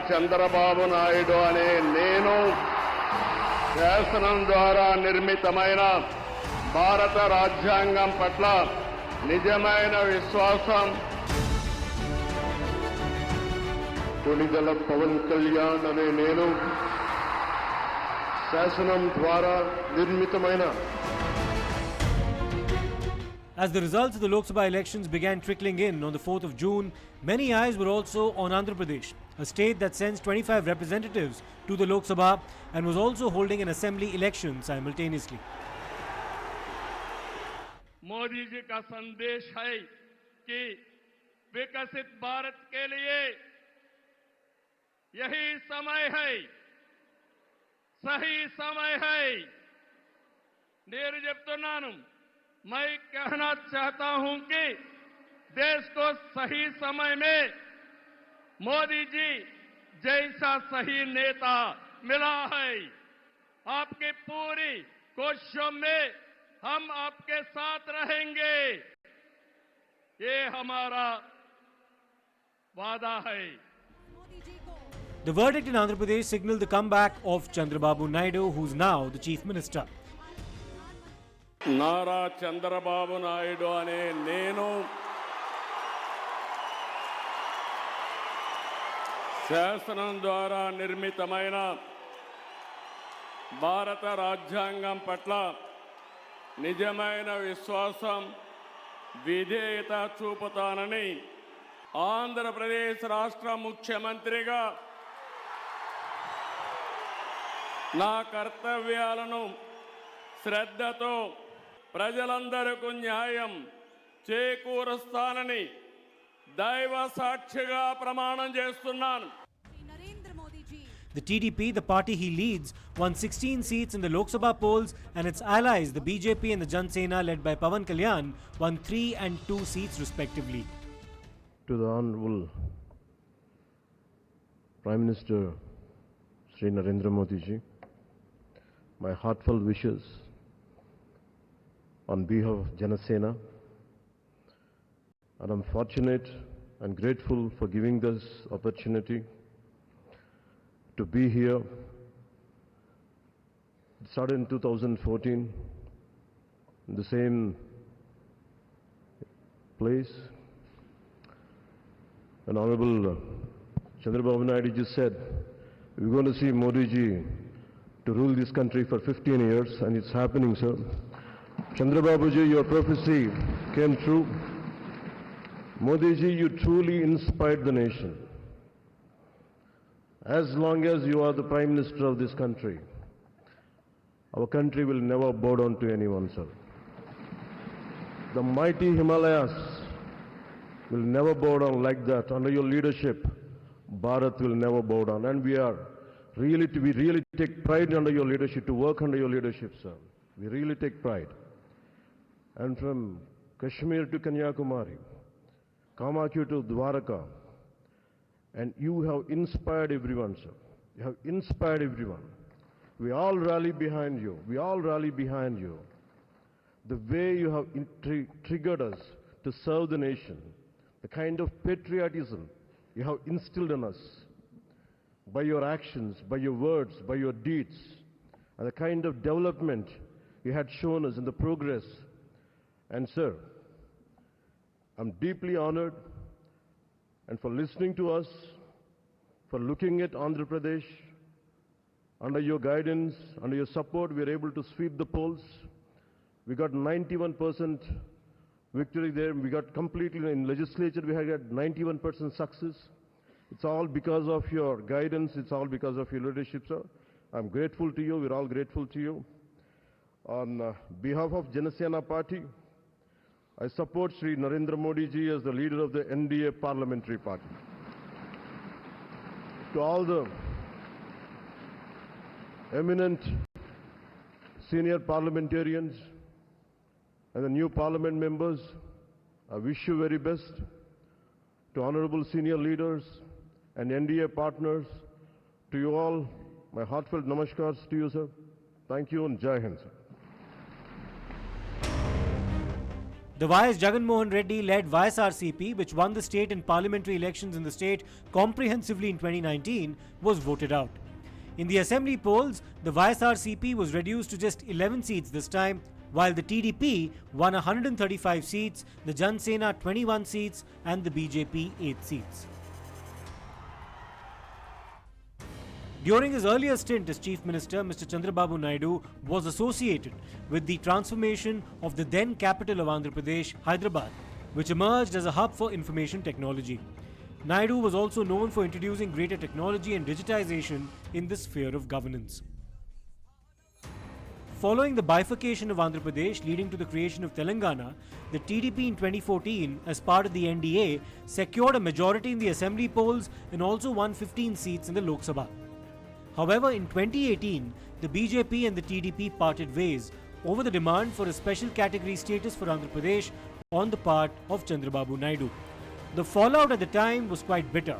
చంద్రబాబు నాయుడు అనే నేను శాసనం ద్వారా నిర్మితమైన భారత రాజ్యాంగం పట్ల నిజమైన విశ్వాసం, కొణిదెల పవన్ కళ్యాణ్ అనే నేను శాసనం ద్వారా నిర్మితమైన. As the results of the Lok Sabha elections began trickling in on the 4th of June, many eyes were also on Andhra Pradesh, a state that sends 25 representatives to the Lok Sabha and was also holding an assembly election simultaneously. Modi ji का संदेश है कि विकसित भारत के लिए यही समय है, सही समय है. నేను చెప్తున్నాను, मैं कहना चाहता हूं कि देश को सही समय में मोदी जी जैसा सही नेता मिला है. आपकी पूरी कोशिशों में हम आपके साथ रहेंगे, ये हमारा वादा है. The verdict in Andhra Pradesh signaled the comeback of Chandrababu Naidu, who's now the chief minister. Nara Chandrababu Naidu అనే నేను శాసనం ద్వారా నిర్మితమైన భారత రాజ్యాంగం పట్ల నిజమైన విశ్వాసం, విధేయత చూపుతానని ఆంధ్రప్రదేశ్ రాష్ట్ర ముఖ్యమంత్రిగా నా కర్తవ్యాలను శ్రద్ధతో ప్రజలందరికీ న్యాయం చేకూరుస్తానని దైవ సాక్షిగా ప్రమాణం చేస్తున్నాను. The TDP, the party he leads, won 16 seats in the Lok Sabha polls, and its allies, the BJP and the Jan Sena led by Pawan Kalyan, won 3 and 2 seats respectively. To the Honorable Prime Minister Shri Narendra Modi ji, my heartfelt wishes on behalf of Jana Sena, and I'm fortunate and grateful for giving this opportunity to be here. It started in 2014 in the same place. And Honorable Chandrababu Naidu ji said, we're going to see Modi ji to rule this country for 15 years, and it's happening, sir. Chandrababu ji, your prophecy came true. Modi ji, you truly inspired the nation. As long as you are the Prime Minister of this country, our country will never bow down to anyone, sir. The mighty Himalayas will never bow down like that. Under your leadership, Bharat will never bow down. And we really take pride under your leadership, to work under your leadership, sir. We really take pride. And from Kashmir to Kanyakumari, Kamakyu to Dwaraka, and you have inspired everyone, sir. You have inspired everyone. We all rally behind you. We all rally behind you. The way you have triggered us to serve the nation, the kind of patriotism you have instilled in us, by your actions, by your words, by your deeds, and the kind of development you had shown us in the progress. And sir, I'm deeply honored, and for listening to us, for looking at Andhra Pradesh. Under your guidance, under your support, we are able to sweep the polls. We got 91% victory there. We got completely, in legislature, we had got 91% success. It's all because of your guidance. It's all because of your leadership, sir. I'm grateful to you. We're all grateful to you. On behalf of Jana Sena Party, I support Shri Narendra Modi ji as the leader of the NDA parliamentary party. To all the eminent senior parliamentarians and the new parliament members, I wish you very best. To honorable senior leaders and NDA partners, to you all, my heartfelt namaskars to you, sir. Thank you, and Jai Hind, sir. The YS Jagan Mohan Reddy led YSRCP, which won the state and parliamentary elections in the state comprehensively in 2019, was voted out. In the assembly polls, the YSRCP was reduced to just 11 seats this time, while the TDP won 135 seats, the Jan Sena 21 seats, and the BJP 8 seats. During his earlier stint as Chief Minister, Mr. Chandrababu Naidu was associated with the transformation of the then capital of Andhra Pradesh, Hyderabad, which emerged as a hub for information technology. Naidu was also known for introducing greater technology and digitization in the sphere of governance. Following the bifurcation of Andhra Pradesh leading to the creation of Telangana, the TDP in 2014, as part of the NDA, secured a majority in the assembly polls and also won 15 seats in the Lok Sabha. However, in 2018, the BJP and the TDP parted ways over the demand for a special category status for Andhra Pradesh on the part of Chandrababu Naidu. The fallout at the time was quite bitter.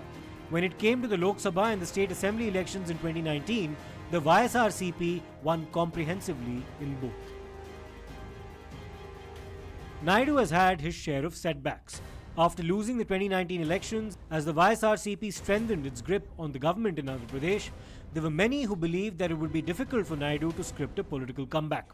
When it came to the Lok Sabha and the state assembly elections in 2019, the YSRCP won comprehensively in both. Naidu has had his share of setbacks. After losing the 2019 elections, as the YSRCP strengthened its grip on the government in Andhra Pradesh, there were many who believed that it would be difficult for Naidu to script a political comeback.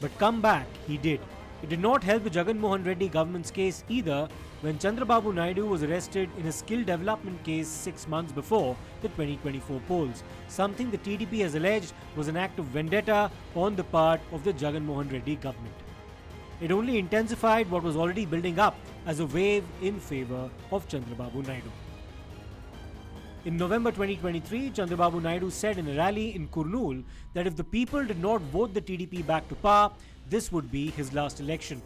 But come back he did. It did not help the Jagan Mohan Reddy government's case either, when Chandrababu Naidu was arrested in a skill development case 6 months before the 2024 polls, something the TDP has alleged was an act of vendetta on the part of the Jagan Mohan Reddy government. It only intensified what was already building up as a wave in favour of Chandrababu Naidu. In November 2023, Chandrababu Naidu said in a rally in Kurnool that if the people did not vote the TDP back to power, this would be his last election.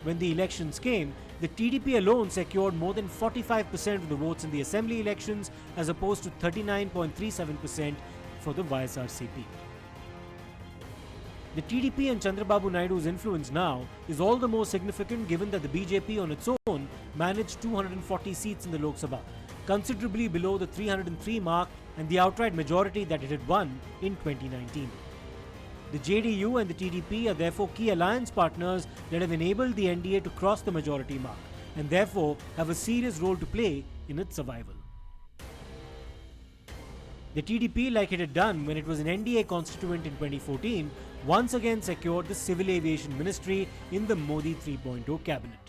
When the elections came, the TDP alone secured more than 45% of the votes in the assembly elections as opposed to 39.37% for the YSRCP. The TDP and Chandrababu Naidu's influence now is all the more significant given that the BJP on its own managed 240 seats in the Lok Sabha, considerably below the 303 mark and the outright majority that it had won in 2019. The JDU and the TDP are therefore key alliance partners that have enabled the NDA to cross the majority mark and therefore have a serious role to play in its survival. The TDP, like it had done when it was an NDA constituent in 2014, once again secured the Civil Aviation Ministry in the Modi 3.0 cabinet.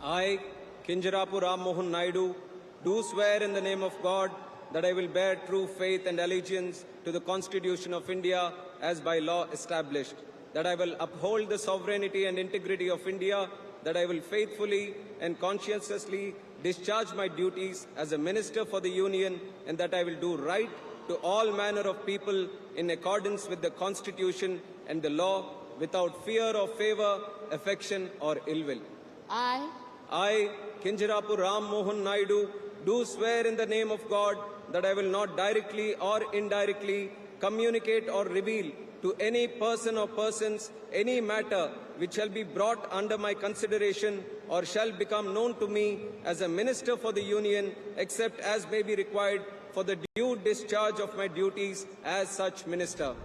I, Kinjarapu Ram Mohan Naidu, do swear in the name of God that I will bear true faith and allegiance to the Constitution of India as by law established, that I will uphold the sovereignty and integrity of India, that I will faithfully and conscientiously discharge my duties as a Minister for the Union, and that I will do right to all manner of people in accordance with the Constitution and the law, without fear or favour, affection or ill will. I, Kinjarapu Ram Mohan Naidu, do swear in the name of God that I will not directly or indirectly communicate or reveal to any person or persons any matter which shall be brought under my consideration or shall become known to me as a Minister for the Union, except as may be required for the due discharge of my duties as such Minister.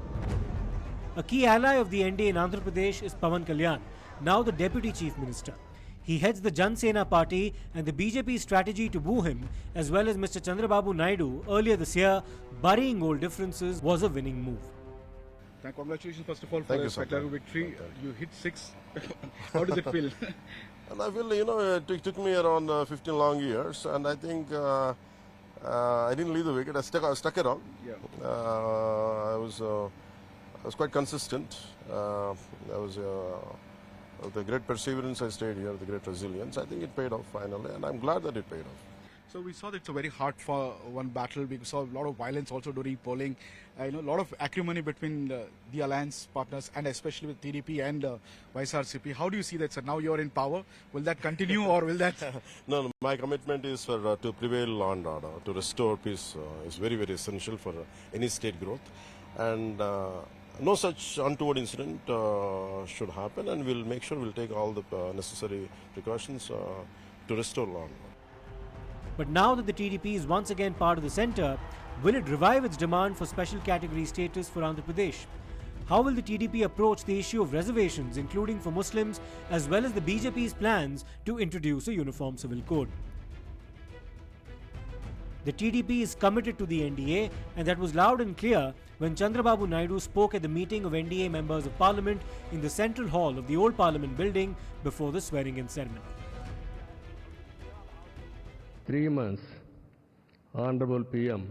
A key ally of the NDA in Andhra Pradesh is Pawan Kalyan, now the Deputy Chief Minister. He heads the Jan Sena party, and the BJP's strategy to woo him, as well as Mr. Chandrababu Naidu earlier this year, burying old differences, was a winning move. Congratulations, first of all, for Thank a you, sir. spectacular victory. You hit 6. How does it feel? And I feel, it took me around 15 long years, and I think I didn't leave the wicket. I stuck around. Yeah. I was quite consistent. With the great perseverance I stayed here, the great resilience. I think it paid off finally, and I'm glad that it paid off. So we saw that it's a very hard for one battle. We saw a lot of violence also during polling. A lot of acrimony between the alliance partners and especially with TDP and YSRCP. How do you see that, sir? Now you're in power. Will that continue or will that... No, my commitment is for to prevail law and order, to restore peace. Is very, very essential for any state growth. And no such untoward incident should happen, and we'll make sure we'll take all the necessary precautions to restore law and order. But now that the TDP is once again part of the centre, will it revive its demand for special category status for Andhra Pradesh? how will the TDP approach the issue of reservations, including for Muslims, as well as the BJP's plans to introduce a uniform civil code? The TDP is committed to the NDA, and that was loud and clear when Chandrababu Naidu spoke at the meeting of NDA members of Parliament in the Central Hall of the old Parliament building before the swearing-in ceremony. 3 months, Honorable PM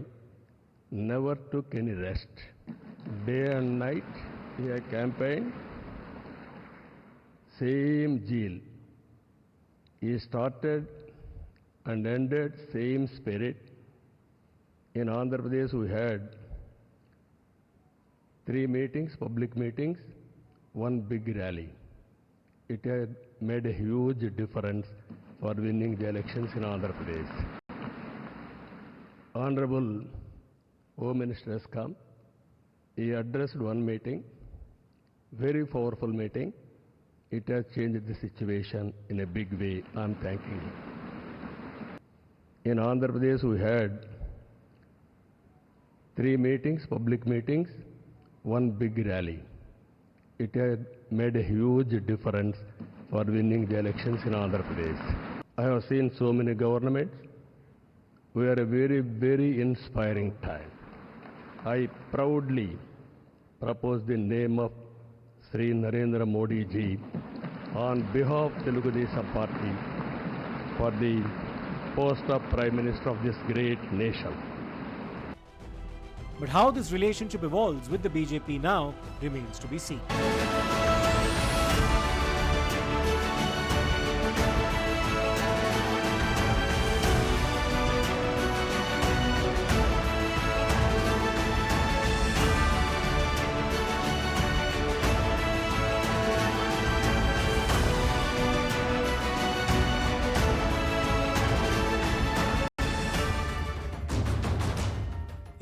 never took any rest. Day and night, he had campaigned, same zeal. He started and ended same spirit. In Andhra Pradesh, we had 3 meetings, public meetings, 1 big rally. It had made a huge difference for winning the elections in Andhra Pradesh. Honorable Home Minister has come. He addressed 1 meeting, very powerful meeting. It has changed the situation in a big way. I am thanking him. In Andhra Pradesh, we had 3 meetings, public meetings, 1 big rally. It had made a huge difference for winning the elections in Andhra Pradesh. I have seen so many governments. We are a very, very inspiring time. I proudly propose the name of Sri Narendra Modi ji on behalf of Telugu Desam Party for the post of Prime Minister of this great nation. But how this relationship evolves with the BJP now remains to be seen.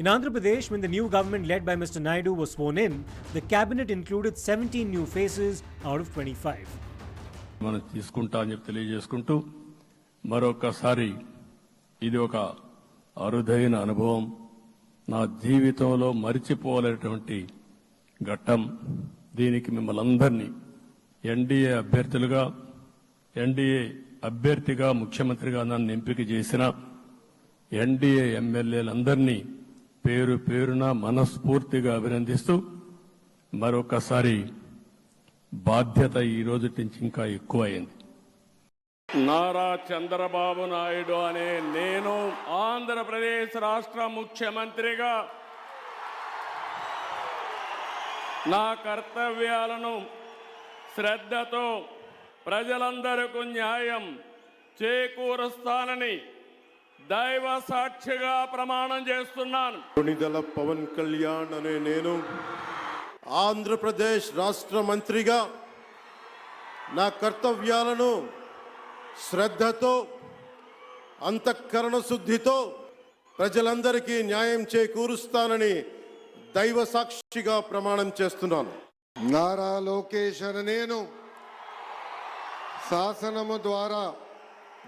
In Andhra Pradesh, when the new government led by Mr. Naidu was sworn in, the cabinet included 17 new faces out of 25. మనం తీసుకుంటా అని చెప్పి తెలియజేసుకుంటూ మరొకసారి ఇది ఒక అరుదైన అనుభవం, నా జీవితంలో మరిచిపోలేనటువంటి ఘట్టం. దీనికి మిమ్మల్ని అందరినీ ఎన్డీఏ అభ్యర్థిగా ముఖ్యమంత్రిగా నన్ను ఎంపిక చేసిన ఎన్డీఏ ఎమ్మెల్యేలందరినీ పేరు పేరున మనస్ఫూర్తిగా అభినందిస్తూ మరొకసారి బాధ్యత ఈ రోజు నుంచి ఇంకా ఎక్కువైంది. నారా చంద్రబాబు నాయుడు అనే నేను ఆంధ్రప్రదేశ్ రాష్ట్ర ముఖ్యమంత్రిగా నా కర్తవ్యాలను శ్రద్ధతో ప్రజలందరికీ న్యాయం చేకూరుస్తానని దైవ సాక్షిగా ప్రమాణం చేస్తున్నాను. కొణిదెల పవన్ కళ్యాణ్ అనే నేను ఆంధ్రప్రదేశ్ రాష్ట్ర మంత్రిగా నా కర్తవ్యాలను శ్రద్ధతో అంతఃకరణ శుద్ధితో ప్రజలందరికీ న్యాయం చేకూరుస్తానని దైవ సాక్షిగా ప్రమాణం చేస్తున్నాను. నారా లోకేష్ అనే నేను శాసనము ద్వారా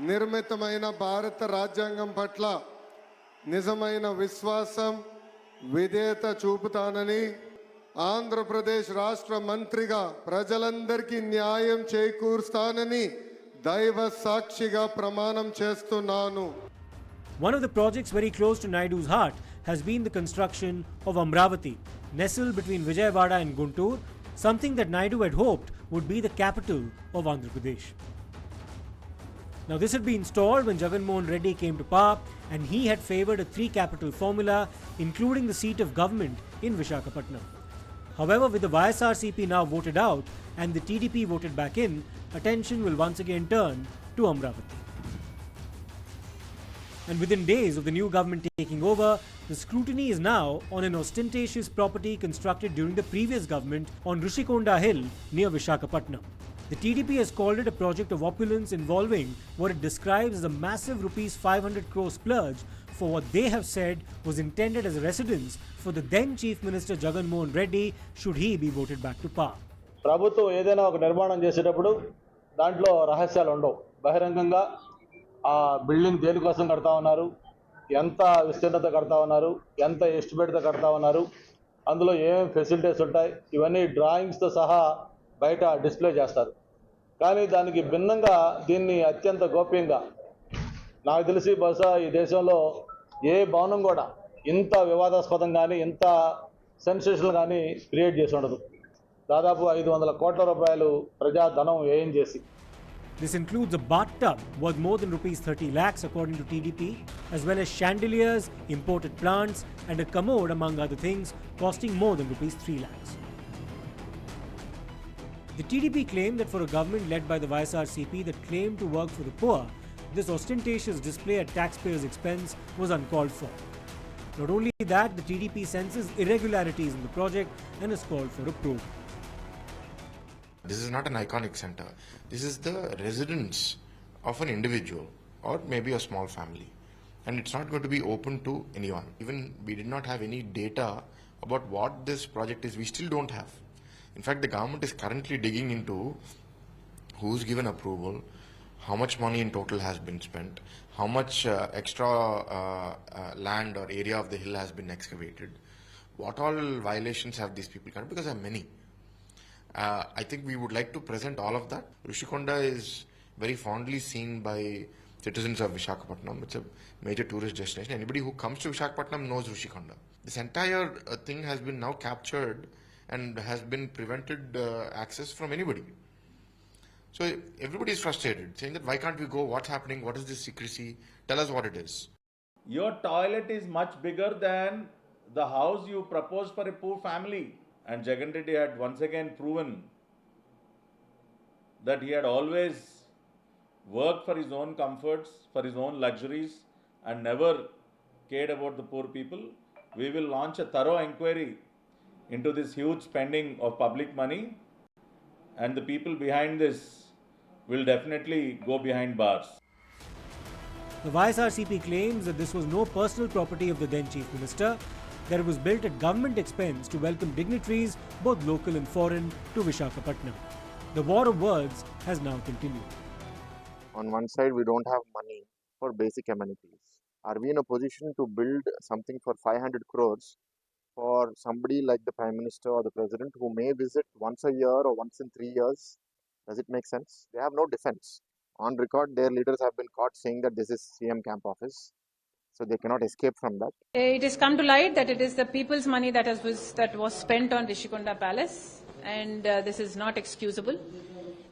నిర్మితమైన భారత రాజ్యాంగం పట్ల నిజమైన విశ్వాసం విధేయత చూపుతానని ఆంధ్రప్రదేశ్ రాష్ట్ర మంత్రిగా ప్రజలందరికీ న్యాయం చేకూరుస్తానని దైవ సాక్షిగా ప్రమాణం చేస్తున్నాను. One of the projects very close to Naidu's heart has been the construction of Amravati, nestled between Vijayawada and Guntur, something that Naidu had hoped would be the capital of Andhra Pradesh. Now, this had been stalled when Jagan Mohan Reddy came to power, and he had favoured a 3-capital formula, including the seat of government in Visakhapatnam. However, with the YSRCP now voted out and the TDP voted back in, attention will once again turn to Amravati. And within days of the new government taking over, the scrutiny is now on an ostentatious property constructed during the previous government on Rishikonda Hill near Visakhapatnam. The TDP has called it a project of opulence involving what it describes as a massive rupees 500 crore splurge for what they have said was intended as a residence for the then Chief Minister Jagan Mohan Reddy should he be voted back to power. ప్రభుత్వం ఏదైనా ఒక నిర్మాణం చేసేటప్పుడు దాంట్లో రహస్యాలు ఉండవు. బహిరంగంగా ఆ బిల్డింగ్ దేనికోసం కడతా ఉన్నారు, ఎంత విస్తీర్ణత కడతా ఉన్నారు, ఎంత ఎస్టిమేట్తో కడతా ఉన్నారు, అందులో ఏమేమి ఫెసిలిటీస్ ఉంటాయి ఇవన్నీ డ్రాయింగ్స్తో సహా బయట డిస్ప్లే చేస్తారు. కానీ దానికి భిన్నంగా దీన్ని అత్యంత గోప్యంగా, నాకు తెలిసి బహుశా ఈ దేశంలో ఏ భవనం కూడా ఇంత వివాదాస్పదం కానీ ఇంత సెన్సేషన్ కానీ క్రియేట్ చేసి ఉండదు. దాదాపు 500 కోట్ల రూపాయలు ప్రజాధనం వ్యయం చేసి. This includes a bathtub worth more than rupees 30 lakhs according to TDP, as well as chandeliers, imported plants and a commode among other things costing more than rupees 3 lakhs. The TDP claimed that for a government led by the YSRCP that claimed to work for the poor, this ostentatious display at taxpayers' expense was uncalled for. Not only that, the TDP senses irregularities in the project and has called for a probe. This is not an iconic center. This is the residence of an individual or maybe a small family. And it's not going to be open to anyone. Even we did not have any data about what this project is. We still don't have. In fact, the government is currently digging into who's given approval, how much money in total has been spent, how much extra land or area of the hill has been excavated, what all violations have these people done, because there are many. I think we would like to present all of that. Rishikonda is very fondly seen by citizens of Visakhapatnam. It's a major tourist destination. Anybody who comes to Visakhapatnam knows Rishikonda. This entire thing has been now captured and has been prevented access from anybody. So everybody is frustrated, saying that why can't we go, what's happening, what is this secrecy, tell us what it is. Your toilet is much bigger than the house you proposed for a poor family. And Jagan Reddy had once again proven that he had always worked for his own comforts, for his own luxuries, and never cared about the poor people. We will launch a thorough inquiry into this huge spending of public money, and the people behind this will definitely go behind bars. The YSRCP claims that this was no personal property of the then Chief Minister, that it was built at government expense to welcome dignitaries, both local and foreign, to Visakhapatnam. The war of words has now continued. On one side, we don't have money for basic amenities. Are we in a position to build something for 500 crores for somebody like the Prime Minister or the President who may visit once a year or once in 3 years? Does it make sense? They have no defense. On record, their leaders have been caught saying that this is CM camp office. So they cannot escape from that. It has come to light that it is the people's money that was spent on Rishikonda Palace, and this is not excusable.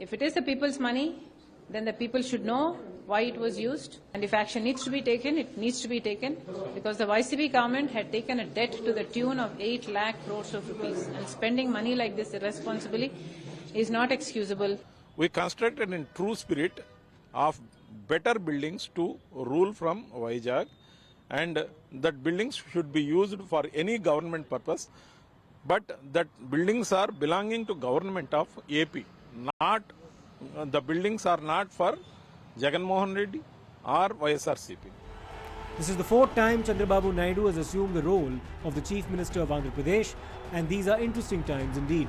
If it is the people's money, then the people should know why it was used, and if action needs to be taken, it needs to be taken, because the YCP government had taken a debt to the tune of 8 lakh crores of rupees, and spending money like this irresponsibly is not excusable. We constructed in true spirit of better buildings to rule from Vizag, and that buildings should be used for any government purpose, but that buildings are belonging to government of AP, not the buildings are not for Jagan Mohan Reddy or YSRCP. This is the fourth time Chandrababu Naidu has assumed the role of the Chief Minister of Andhra Pradesh, and these are interesting times indeed.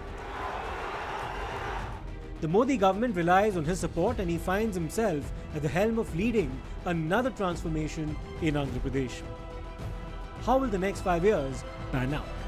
The Modi government relies on his support, and he finds himself at the helm of leading another transformation in Andhra Pradesh. How will the next 5 years pan out?